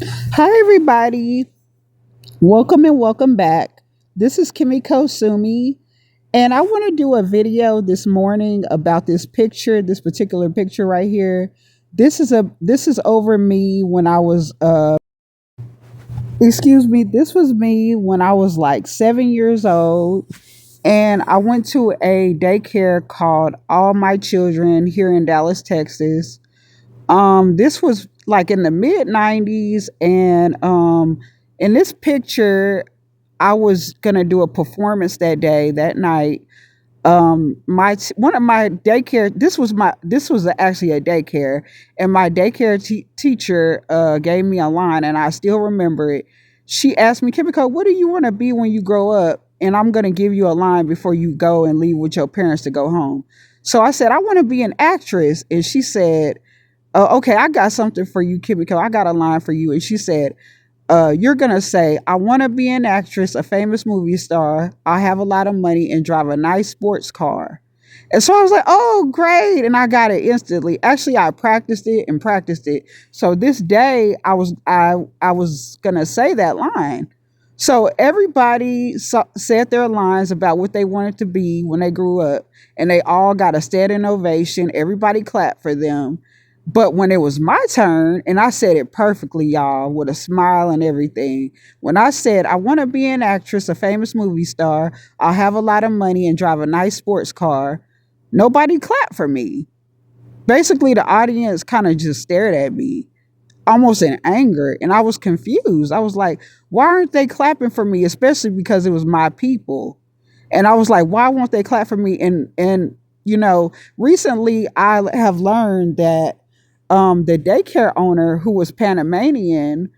Hi, everybody. Welcome and welcome back. This is Kimiko Sumi, and I want to do a video this morning about this picture, this particular picture right here. This is over me when I was excuse me, this was me when I was like 7 years old, and I went to a daycare called All My Children here in Dallas, Texas. This was like in the mid 90s, and in this picture I was gonna do a performance that night. My one of my daycare, this was actually a daycare, and my daycare teacher gave me a line, and I still remember it. She asked me, Kimiko, what do you want to be when you grow up? And I'm gonna give you a line before you go and leave with your parents to go home. So I said, I want to be an actress, and she said, okay, I got something for you, Kimiko. I got a line for you. And she said, you're going to say, I want to be an actress, a famous movie star. I have a lot of money and drive a nice sports car. And so I was like, oh, great. And I got it instantly. Actually, I practiced it and practiced it. So this day I was going to say that line. So everybody said their lines about what they wanted to be when they grew up, and they all got a standing ovation. Everybody clapped for them. But when it was my turn, and I said it perfectly, y'all, with a smile and everything. When I said, I want to be an actress, a famous movie star, I'll have a lot of money and drive a nice sports car, nobody clapped for me. Basically, the audience kind of just stared at me, almost in anger. And I was confused. I was like, why aren't they clapping for me? Especially because it was my people. And I was like, why won't they clap for me? And recently I have learned that the daycare owner, who was Panamanian,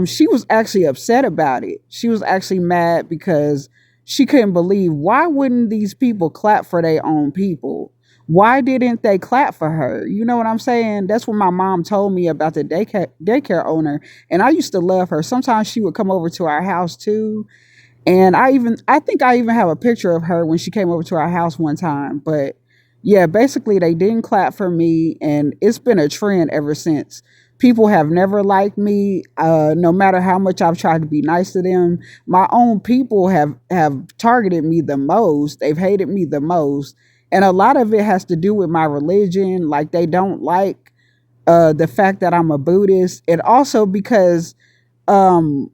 she was actually upset about it. She was actually mad because she couldn't believe, why wouldn't these people clap for their own people? Why didn't they clap for her? You know what I'm saying? That's what my mom told me about the daycare owner. And I used to love her. Sometimes she would come over to our house too. And I think I even have a picture of her when she came over to our house one time. But yeah, basically they didn't clap for me, and it's been a trend ever since. People have never liked me, no matter how much I've tried to be nice to them. My own people have targeted me the most. They've hated me the most, and a lot of it has to do with my religion. Like, they don't like the fact that I'm a Buddhist, and also because um,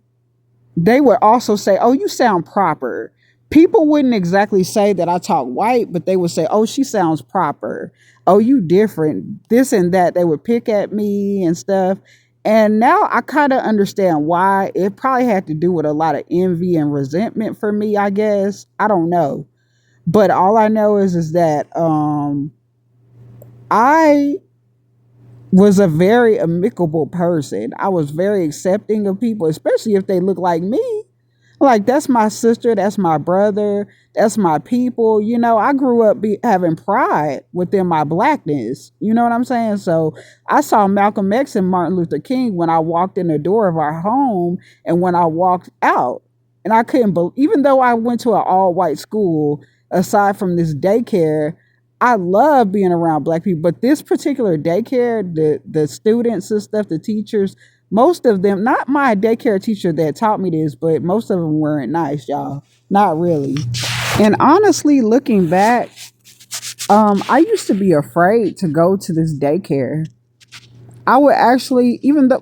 they would also say, "Oh, you sound proper." People wouldn't exactly say that I talk white, but they would say, "Oh, she sounds proper. Oh, you different." This and that. They would pick at me and stuff. And now I kind of understand why. It probably had to do with a lot of envy and resentment for me, I guess. I don't know. But all I know is that I was a very amicable person. I was very accepting of people, especially if they look like me. Like, that's my sister, that's my brother, that's my people. I grew up having pride within my blackness. You know what I'm saying? So I saw Malcolm X and Martin Luther King when I walked in the door of our home and when I walked out. And I couldn't believe, even though I went to an all white school, aside from this daycare, I love being around black people. But this particular daycare, the students and stuff, the teachers, most of them, not my daycare teacher that taught me this, but most of them weren't nice, y'all. Not really. And honestly, looking back, I used to be afraid to go to this daycare. I would actually, even though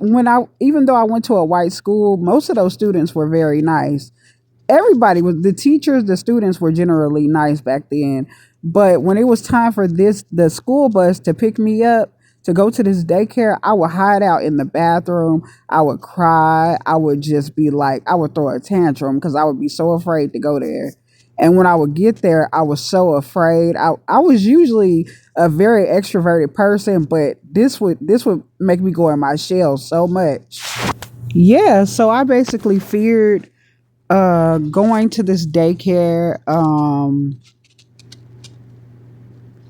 I went to a white school, most of those students were very nice. Everybody was, the teachers, the students were generally nice back then. But when it was time for the school bus to pick me up to go to this daycare, I would hide out in the bathroom. I would cry. I would just be like, I would throw a tantrum because I would be so afraid to go there. And when I would get there, I was so afraid. I was usually a very extroverted person, but this would make me go in my shell so much. Yeah, so I basically feared going to this daycare.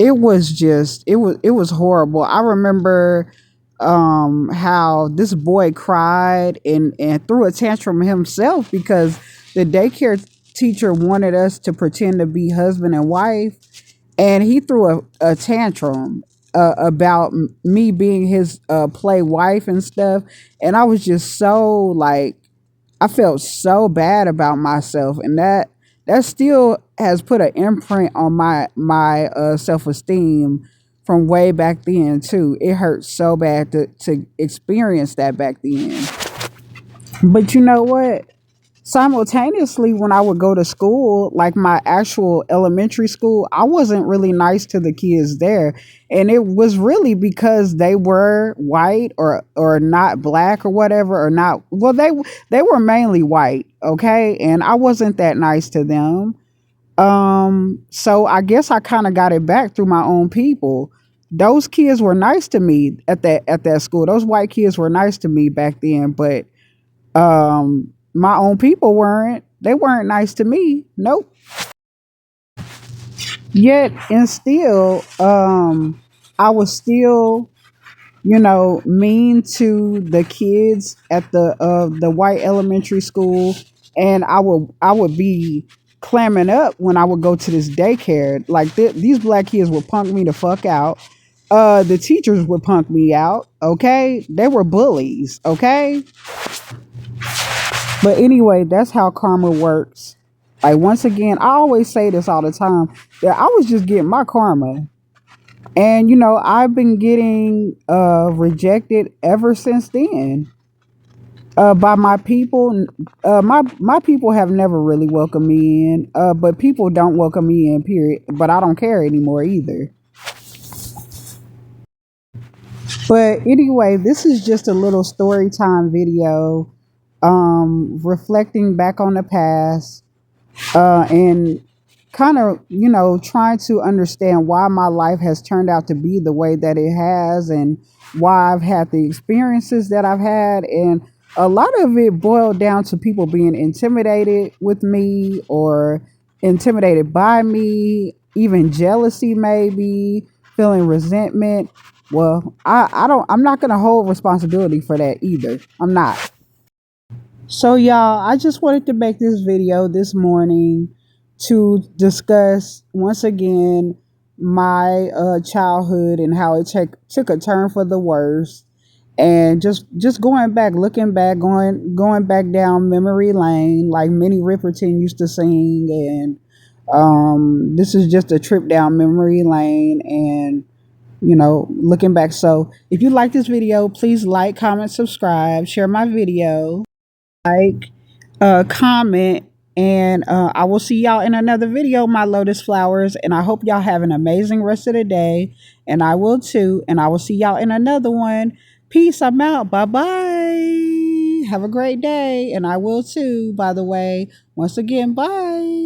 It was horrible. I remember how this boy cried and threw a tantrum himself because the daycare teacher wanted us to pretend to be husband and wife, and he threw a tantrum. about me being his play wife and stuff, and I was just so like, I felt so bad about myself, and that still has put an imprint on my self esteem from way back then too. It hurt so bad to experience that back then. But you know what? Simultaneously, when I would go to school, like my actual elementary school, I wasn't really nice to the kids there, and it was really because they were white or not black or whatever, or not, well, they were mainly white, okay, and I wasn't that nice to them. So I guess I kind of got it back through my own people. Those kids were nice to me at that school. Those white kids were nice to me back then, but my own people weren't. They weren't nice to me. Nope. Yet and still, I was still, mean to the kids at the white elementary school, and I would be clamming up when I would go to this daycare. Like these black kids would punk me the fuck out. The teachers would punk me out. Okay, they were bullies. Okay. But anyway, that's how karma works. Like once again, I always say this all the time, that I was just getting my karma. And I've been getting rejected ever since then. By my people. My people have never really welcomed me in. But people don't welcome me in, period. But I don't care anymore either. But anyway, this is just a little story time video, reflecting back on the past, and kind of trying to understand why my life has turned out to be the way that it has, and why I've had the experiences that I've had. And a lot of it boiled down to people being intimidated with me, or intimidated by me, even jealousy, maybe feeling resentment. Well, I'm not going to hold responsibility for that either. I'm not. So, y'all, I just wanted to make this video this morning to discuss once again my childhood, and how it took a turn for the worse, and just going back, looking back, going back down memory lane, like Minnie Riperton used to sing, and this is just a trip down memory lane, and looking back. So, if you like this video, please like, comment, subscribe, share my video, like, comment, and I will see y'all in another video, my lotus flowers. And I hope y'all have an amazing rest of the day. And I will too. And I will see y'all in another one. Peace. I'm out. Bye bye. Have a great day. And I will too, by the way. Once again, bye.